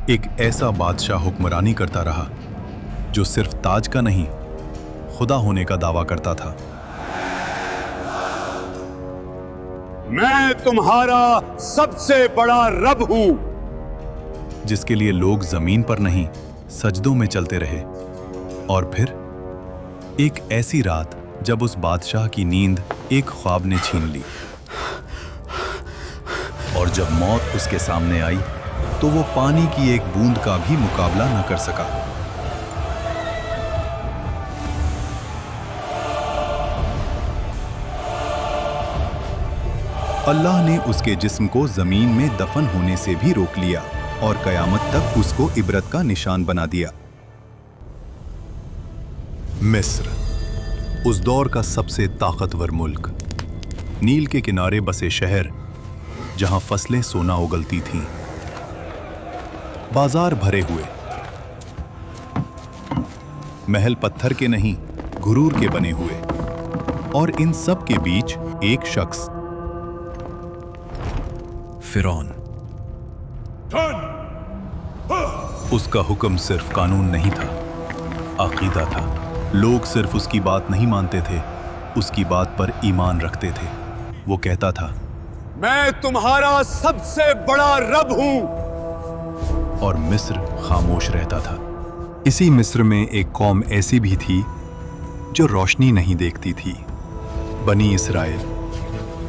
एक ऐसा बादशाह हुक्मरानी करता रहा जो सिर्फ ताज का नहीं, खुदा होने का दावा करता था। मैं तुम्हारा सबसे बड़ा रब हूं, जिसके लिए लोग जमीन पर नहीं सजदों में चलते रहे। और फिर एक ऐसी रात जब उस बादशाह की नींद एक ख्वाब ने छीन ली, और जब मौत उसके सामने आई तो वो पानी की एक बूंद का भी मुकाबला न कर सका। अल्लाह ने उसके जिस्म को जमीन में दफन होने से भी रोक लिया और कयामत तक उसको इबरत का निशान बना दिया। मिस्र, उस दौर का सबसे ताकतवर मुल्क, नील के किनारे बसे शहर जहां फसलें सोना उगलती थीं, बाजार भरे हुए, महल पत्थर के नहीं गुरूर के बने हुए, और इन सब के बीच एक शख्स, फिरौन। उसका हुक्म सिर्फ कानून नहीं था, अकीदा था। लोग सिर्फ उसकी बात नहीं मानते थे, उसकी बात पर ईमान रखते थे। वो कहता था, मैं तुम्हारा सबसे बड़ा रब हूं। और मिस्र खामोश रहता था। इसी मिस्र में एक कौम ऐसी भी थी जो रोशनी नहीं देखती थी, बनी इसराइल।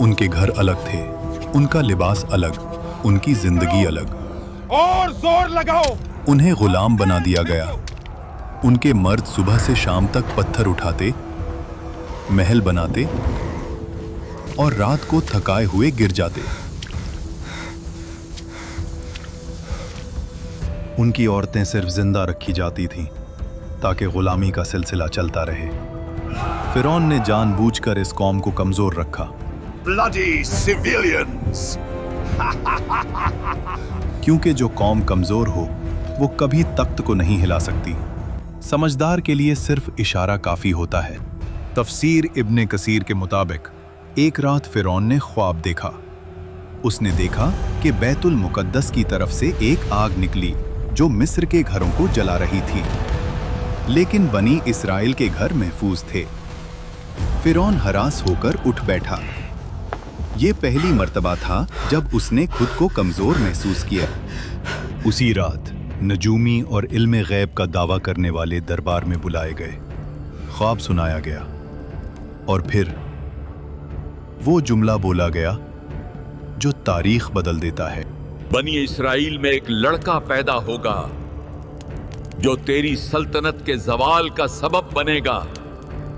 उनके घर अलग थे, उनका लिबास अलग, उनकी जिंदगी अलग। और जोर लगाओ। उन्हें गुलाम बना दिया गया। उनके मर्द सुबह से शाम तक पत्थर उठाते, महल बनाते और रात को थकाए हुए गिर जाते। उनकी औरतें सिर्फ जिंदा रखी जाती थीं ताकि गुलामी का सिलसिला चलता रहे। फिरौन ने जानबूझकर इस कौम को कमजोर रखा। Bloody civilians! क्योंकि जो कौम कमजोर हो वो कभी तख्त को नहीं हिला सकती। समझदार के लिए सिर्फ इशारा काफी होता है। तफसीर इब्ने कसीर के मुताबिक एक रात फिरौन ने ख्वाब देखा। उसने देखा कि बैतुल मुकद्दस की तरफ से एक आग निकली जो मिस्र के घरों को जला रही थी, लेकिन बनी इसराइल के घर महफूज थे। फिरौन हरास होकर उठ बैठा। ये पहली मर्तबा था जब उसने खुद को कमजोर महसूस किया। उसी रात नजूमी और इल्मे गैब का दावा करने वाले दरबार में बुलाए गए। ख्वाब सुनाया गया और फिर वो जुमला बोला गया जो तारीख बदल देता है। बनी इस्राइल में एक लड़का पैदा होगा जो तेरी सल्तनत के जवाल का सबब बनेगा।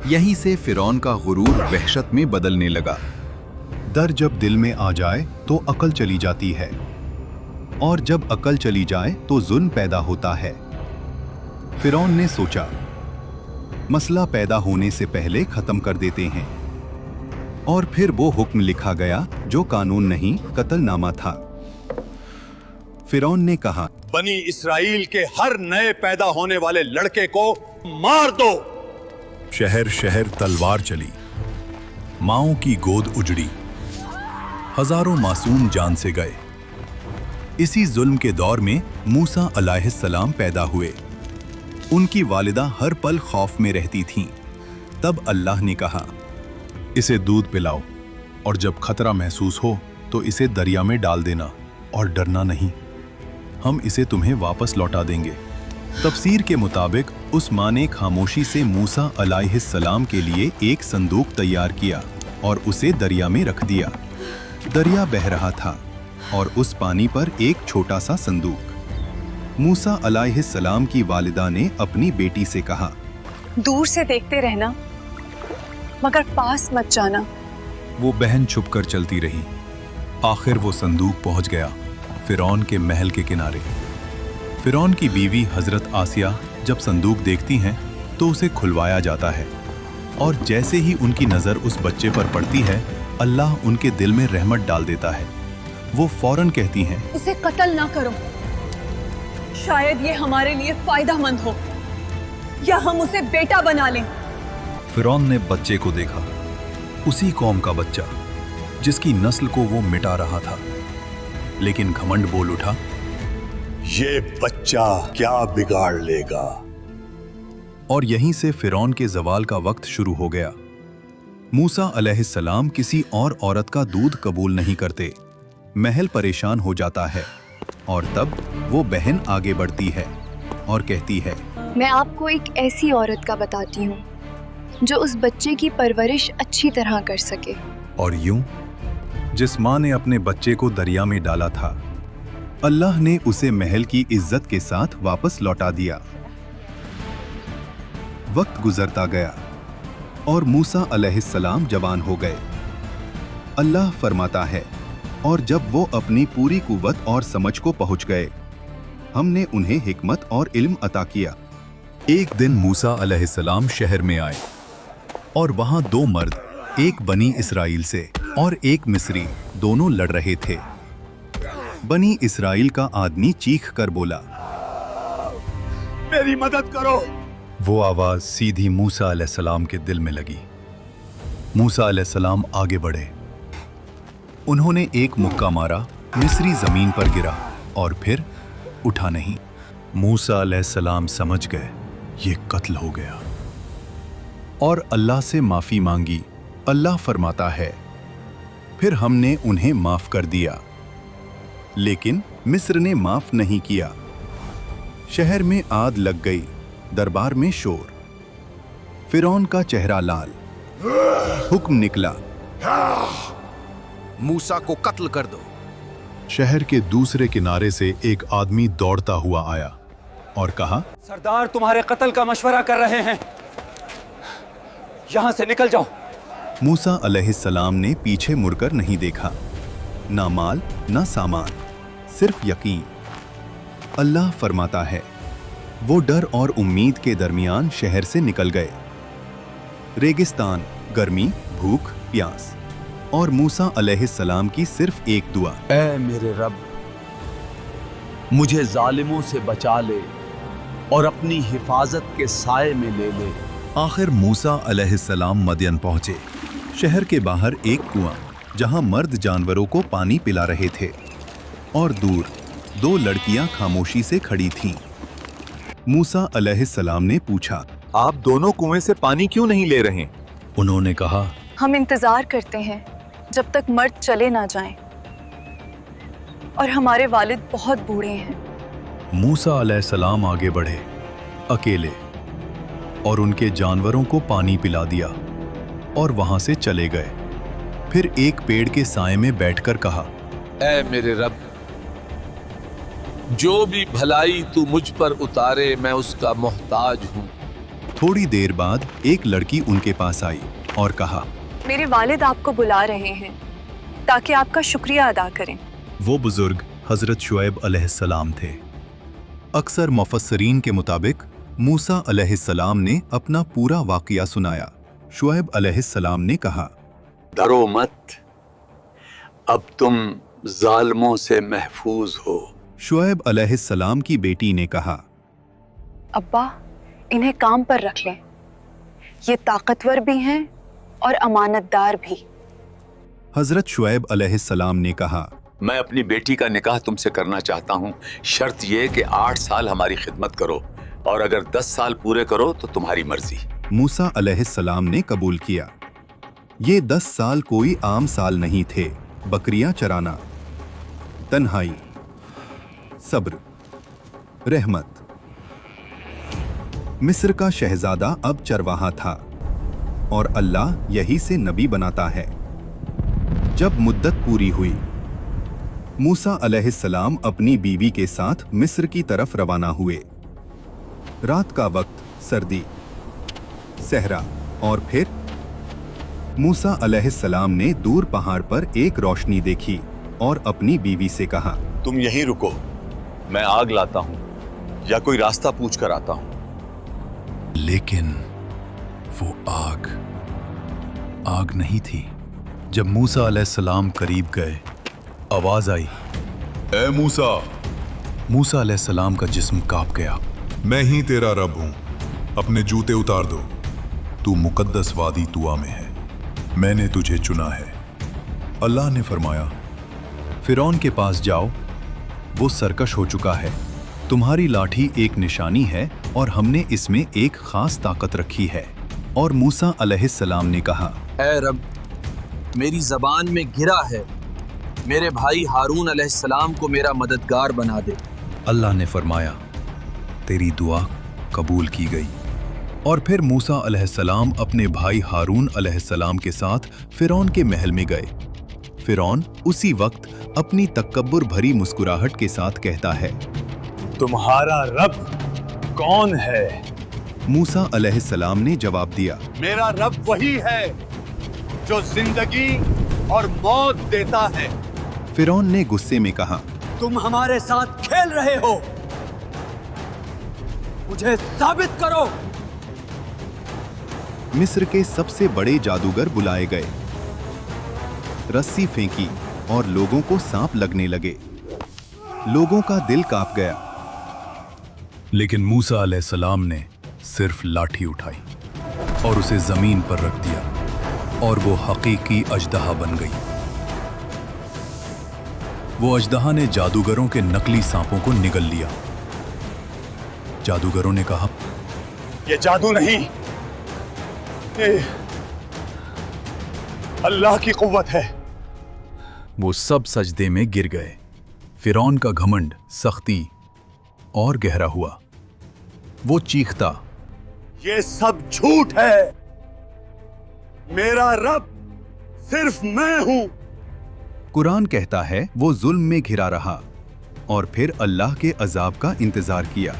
यहीं से फिरौन का गुरूर वहशत में बदलने लगा। डर जब दिल में आ जाए तो अकल चली जाती है, और जब अकल चली जाए तो जुल्म पैदा होता है। फिरौन ने सोचा, मसला पैदा होने से पहले खत्म कर देते हैं। और फिर वो हुक्म लिखा गया जो कानून नहीं, कत्लनामा था। फिरौन ने कहा, बनी इसराइल के हर नए पैदा होने वाले लड़के को मार दो। शहर शहर तलवार चली, माओं की गोद उजड़ी, हजारों मासूम जान से गए। इसी जुल्म के दौर में मूसा अलैहिस्सलाम पैदा हुए। उनकी वालिदा हर पल खौफ में रहती थीं। तब अल्लाह ने कहा, इसे दूध पिलाओ, और जब खतरा महसूस हो तो इसे दरिया में डाल देना, और डरना नहीं, हम इसे तुम्हें वापस लौटा देंगे। तफसीर के मुताबिक उस माँ ने खामोशी से मूसा अलैहिस्सलाम के लिए एक संदूक तैयार किया और उसे दरिया में रख दिया। दरिया बह रहा था और उस पानी पर एक छोटा सा संदूक। मूसा अलैहिस्सलाम की वालिदा ने अपनी बेटी से कहा, दूर से देखते रहना, मगर पास मत जाना। वो बहन छुपकर चलती रही। आखिर वो संदूक पहुंच गया फिरौन के महल के किनारे। फिरौन की बीवी हजरत आसिया जब संदूक देखती हैं तो उसे खुलवाया जाता है, और जैसे ही उनकी नजर उस बच्चे पर पड़ती है, अल्लाह उनके दिल में रहमत डाल देता है। वो फौरन कहती हैं, इसे कत्ल ना करो, शायद ये हमारे लिए फायदेमंद हो, या हम उसे बेटा बना लें। फिरौन ने बच्चे को देखा, उसी कौम का बच्चा जिसकी नस्ल को वो मिटा रहा था, लेकिन घमंड बोल उठा, ये बच्चा क्या बिगाड़ लेगा। और यहीं से फिरौन के जवाल का वक्त शुरू हो गया। मूसा अलैहिस्सलाम किसी और औरत का दूध कबूल नहीं करते। महल परेशान हो जाता है और तब वो बहन आगे बढ़ती है और कहती है, मैं आपको एक ऐसी औरत का बताती हूँ जो उस बच्चे की परवरिश अच्छी तरह कर सके। और यूं जिस माँ ने अपने बच्चे को दरिया में डाला था, अल्लाह ने उसे महल की इज्जत के साथ वापस लौटा दिया। वक्त गुजरता गया और मूसा अलैहिस्सलाम जवान हो गए। अल्लाह फरमाता है, और जब वो अपनी पूरी कुव्वत और समझ को पहुंच गए, हमने उन्हें हिकमत और इल्म अता किया। एक दिन मूसा अलैहिस्सलाम शहर में आए और वहां दो मर्द, एक बनी इसराइल से और एक मिस्री, दोनों लड़ रहे थे। बनी इसराइल का आदमी चीख कर बोला, मेरी मदद करो। वो आवाज सीधी मूसा अलैहिस्सलाम के दिल में लगी। मूसा अलैहिस्सलाम आगे बढ़े। उन्होंने एक मुक्का मारा, मिस्री जमीन पर गिरा और फिर उठा नहीं। मूसा अलैहिस्सलाम समझ गए ये कत्ल हो गया और अल्लाह से माफी मांगी। अल्लाह फरमाता है, फिर हमने उन्हें माफ कर दिया, लेकिन मिस्र ने माफ नहीं किया। शहर में आग लग गई, दरबार में शोर। फिरौन का चेहरा लाल। हुक्म निकला, मूसा को कत्ल कर दो। शहर के दूसरे किनारे से एक आदमी दौड़ता हुआ आया और कहा, सरदार तुम्हारे कत्ल का मशवरा कर रहे हैं, यहां से निकल जाओ। मूसा अलैहिस्सलाम ने पीछे मुड़कर नहीं देखा। ना माल ना सामान, सिर्फ यकीन। अल्लाह फरमाता है, वो डर और उम्मीद के दरमियान शहर से निकल गए। रेगिस्तान, गर्मी, भूख, प्यास और मूसा अलैहिस्सलाम की सिर्फ एक दुआ, ऐ मेरे रब, मुझे जालिमों से बचा ले और अपनी हिफाजत के साए में ले ले। आखिर मूसा अलैहिस्सलाम मदयन पहुंचे। शहर के बाहर एक कुआं, जहां मर्द जानवरों को पानी पिला रहे थे, और दूर दो लड़कियां खामोशी से खड़ी थीं। मूसा अलैहिस्सलाम ने पूछा, आप दोनों कुएं से पानी क्यों नहीं ले रहे? उन्होंने कहा, हम इंतजार करते हैं जब तक मर्द चले ना जाएं, और हमारे वालिद बहुत बूढ़े हैं। मूसा अलैहिस्सलाम आगे बढ़े अकेले और उनके जानवरों को पानी पिला दिया और वहां से चले गए। फिर एक पेड़ के साए में बैठकर कहा, ऐ मेरे रब, जो भी भलाई तू मुझ पर उतारे मैं उसका मोहताज हूं। थोड़ी देर बाद एक लड़की उनके पास आई और कहा, मेरे वालिद आपको बुला रहे हैं ताकि आपका शुक्रिया अदा करें। वो बुजुर्ग हजरत शुएब अलैहिस्सलाम थे। अक्सर मुफस्सरीन के मुताबिक मूसा अलैहिस्सलाम ने अपना पूरा वाक़या सुनाया। शुएब अलैहिस्सलाम ने कहा, डरो मत, अब तुम जालिमों से महफूज हो। शुएब अलैहिस्सलाम की बेटी ने कहा, अब्बा, इन्हें काम पर रख लें, ये ताकतवर भी हैं और अमानतदार भी। हजरत शुएब अलैहिस्सलाम ने कहा, मैं अपनी बेटी का निकाह तुमसे करना चाहता हूँ, शर्त यह कि 8 साल हमारी खिदमत करो, और अगर 10 साल पूरे करो तो तुम्हारी मर्जी। मूसा अलैहिस्सलाम ने कबूल किया। ये 10 साल कोई आम साल नहीं थे। बकरियां चराना, तन्हाई, सब्र, रहमत। मिस्र का शहजादा अब चरवाहा था और अल्लाह यही से नबी बनाता है। जब मुद्दत पूरी हुई, मूसा अलैहिस्सलाम अपनी बीवी के साथ मिस्र की तरफ रवाना हुए। रात का वक्त, सर्दी, सहरा, और फिर मूसा अलैहिस्सलाम ने दूर पहाड़ पर एक रोशनी देखी और अपनी बीवी से कहा, तुम यहीं रुको, मैं आग लाता हूँ या कोई रास्ता पूछ कर आता हूँ। लेकिन वो आग नहीं थी। जब मूसा अलैहिस्सलाम करीब गए, आवाज आई, ए मूसा। मूसा अलैहिस्सलाम का जिस्म कांप गया। मैं ही तेरा रब हूं, अपने जूते उतार दो। तू मुकद्दस वादी तुआ में है, मैंने तुझे चुना है। अल्लाह ने फरमाया, फिरौन के पास जाओ, वो सरकश हो चुका है तुम्हारी लाठी एक निशानी है और हमने इसमें एक खास ताकत रखी है। और मूसा अलैहिस्सलाम ने कहा, ऐ रब, मेरी जबान में गिरा है, मेरे भाई हारून अलैहिस्सलाम को मेरा मददगार बना दे। अल्लाह ने फरमाया, तेरी दुआ कबूल की गई। और फिर मूसा अलैहिस्सलाम अपने भाई हारून अलैहिस्सलाम के साथ फिरौन के महल में गए। फिरौन उसी वक्त अपनी तकब्बुर भरी मुस्कुराहट के साथ कहता है, तुम्हारा रब कौन है? मूसा अलैहिस्सलाम ने जवाब दिया, मेरा रब वही है जो जिंदगी और मौत देता है। फिरौन ने गुस्से में कहा, तुम हमारे साथ खेल रहे हो, मुझे साबित करो। मिस्र के सबसे बड़े जादूगर बुलाए गए। रस्सी फेंकी और लोगों को सांप लगने लगे। लोगों का दिल कांप गया। लेकिन मूसा अलैहिस्सलाम ने सिर्फ लाठी उठाई और उसे जमीन पर रख दिया और वो हकीकी अजदहा बन गई। वो अजदहा ने जादूगरों के नकली सांपों को निगल लिया। जादूगरों ने कहा, ये जादू नहीं, ये अल्लाह की कुव्वत है। वो सब सजदे में गिर गए। फिरौन का घमंड, सख्ती और गहरा हुआ। वो चीखता, ये सब झूठ है, मेरा रब सिर्फ मैं हूं। कुरान कहता है वो जुल्म में घिरा रहा और फिर अल्लाह के अजाब का इंतजार किया।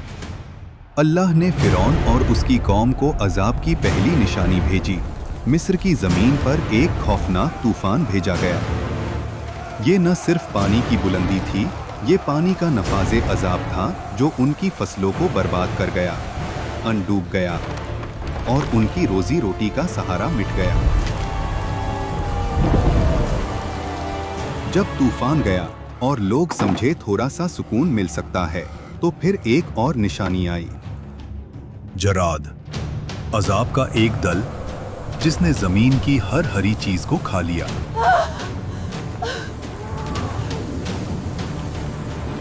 अल्लाह ने फिरौन और उसकी कौम को अजाब की पहली निशानी भेजी। मिस्र की जमीन पर एक खौफनाक तूफान भेजा गया। ये न सिर्फ पानी की बुलंदी थी, ये पानी का नफाजे अजाब था जो उनकी फसलों को बर्बाद कर गया, डूब गया और उनकी रोजी रोटी का सहारा मिट गया। जब तूफान गया और लोग समझे थोड़ा सा सुकून मिल सकता है, तो फिर एक और निशानी आई। जराद, अजाब का एक दल जिसने जमीन की हर हरी चीज को खा लिया।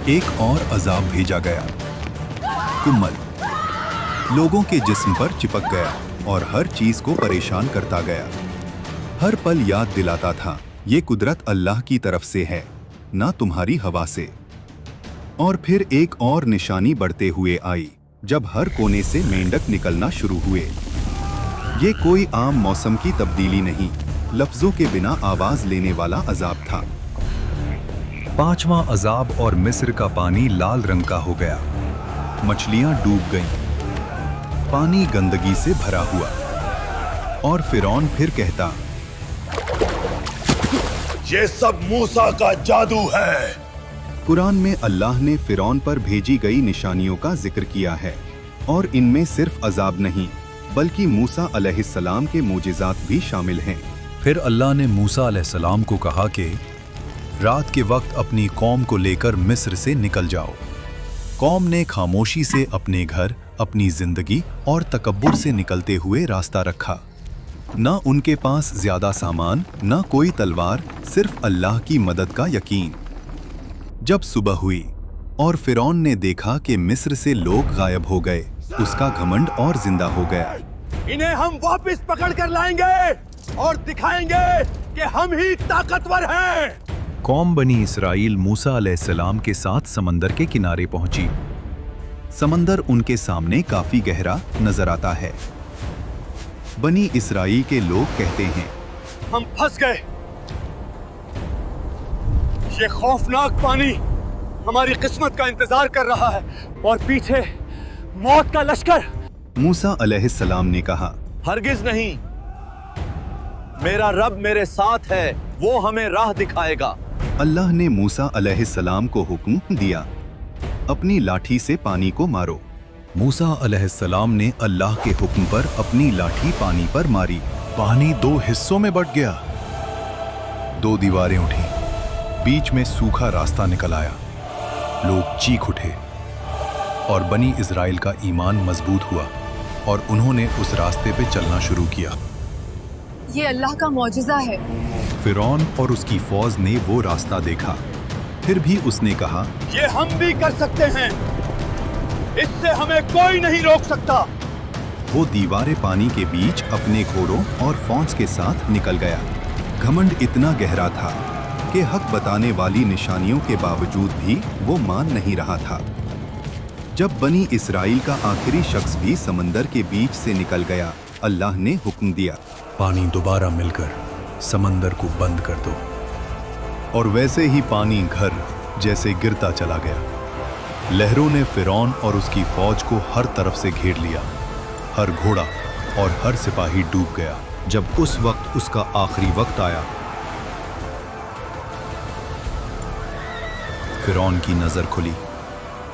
एक और अजाब भेजा गया, कुम्मल, लोगों के जिस्म पर चिपक गया और हर चीज को परेशान करता गया। हर पल याद दिलाता था, ये कुदरत अल्लाह की तरफ से है, ना तुम्हारी हवा से। और फिर एक और निशानी बढ़ते हुए आई, जब हर कोने से मेंढक निकलना शुरू हुए। ये कोई आम मौसम की तब्दीली नहीं, लफ्जों के बिना आवाज लेने वाला अजाब था। पांचवां अजाब और मिस्र का पानी लाल रंग का हो गया। मछलियां डूब गईं। पानी गंदगी से भरा हुआ। और फिरौन फिर कहता, ये सब मूसा का जादू है। कुरान में अल्लाह ने फिरौन पर भेजी गई निशानियों का जिक्र किया है और इनमें सिर्फ अजाब नहीं बल्कि मूसा अलैहिस्सलाम के मोजिज़ात भी शामिल हैं। फिर अल्लाह ने मूसा अलैहिस्सलाम को कहा कि रात के वक्त अपनी कौम को लेकर मिस्र से निकल जाओ। कौम ने खामोशी से अपने घर, अपनी जिंदगी और तकब्बुर से निकलते हुए रास्ता रखा। न उनके पास ज्यादा सामान, न कोई तलवार, सिर्फ अल्लाह की मदद का यकीन। जब सुबह हुई और फिरौन ने देखा कि मिस्र से लोग गायब हो गए, उसका घमंड और जिंदा हो गया। इन्हें हम वापस पकड़ कर लाएंगे और दिखाएंगे कि हम ही ताकतवर हैं। कौम बनी इसराइल मूसा अलैहिस्सलाम के साथ समंदर के किनारे पहुंची। समंदर उनके सामने काफी गहरा नजर आता है। बनी इसराइल के लोग कहते हैं, हम फंस गए। ये खौफनाक पानी हमारी किस्मत का इंतजार कर रहा है और पीछे मौत का लश्कर। मूसा अलैहिस्सलाम ने कहा, हरगिज नहीं, मेरा रब मेरे साथ है, वो हमें राह दिखाएगा। अल्लाह ने मूसा अलैहिस्सलाम को हुक्म दिया, अपनी लाठी से पानी को मारो। मूसा अलैहिस्सलाम ने अल्लाह के हुक्म पर अपनी लाठी पानी पर मारी। पानी दो हिस्सों में बंट गया। दो दीवारें उठी, बीच में सूखा रास्ता निकल आया। लोग चीख उठे और बनी इजराइल का ईमान मजबूत हुआ और उन्होंने उस रास्ते पे चलना शुरू किया। ये अल्लाह का मौजिज़ा है। फिरौन और उसकी फौज ने वो रास्ता देखा, फिर भी उसने कहा, ये हम भी कर सकते हैं। इससे हमें कोई नहीं रोक सकता। वो दीवारे पानी के बीच अपने घोड़ों और फौज के साथ निकल गया। घमंड इतना गहरा था कि हक बताने वाली निशानियों के बावजूद भी वो मान नहीं रहा था। जब बनी इस्राइल का आखिरी शख्स भी समंदर के बीच से निकल गया, अल्लाह ने हुक्म दिया, पानी दोबारा मिलकर समंदर को बंद कर दो। और वैसे ही पानी घर जैसे गिरता चला गया। लहरों ने फिरौन और उसकी फौज को हर तरफ से घेर लिया। हर घोड़ा और हर सिपाही डूब गया। जब उस वक्त उसका आखिरी वक्त आया, फिरौन की नजर खुली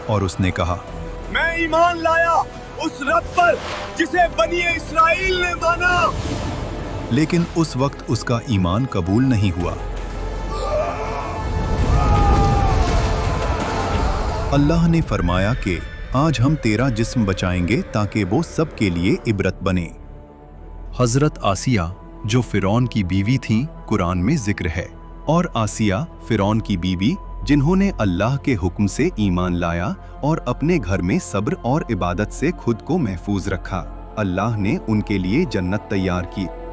और उसने कहा, मैं ईमान लाया उस रब पर जिसे बनी इस्राइल ने माना। लेकिन उस वक्त उसका ईमान कबूल नहीं हुआ। अल्लाह ने फरमाया कि आज हम तेरा जिस्म बचाएंगे ताकि वो सबके लिए इबरत बने। हजरत आसिया जो फिरौन की बीवी थी, कुरान में जिक्र है। और आसिया फिरौन की बीवी जिन्होंने अल्लाह के हुक्म से ईमान लाया और अपने घर में सब्र और इबादत से खुद को महफूज रखा, अल्लाह ने उनके लिए जन्नत तैयार की।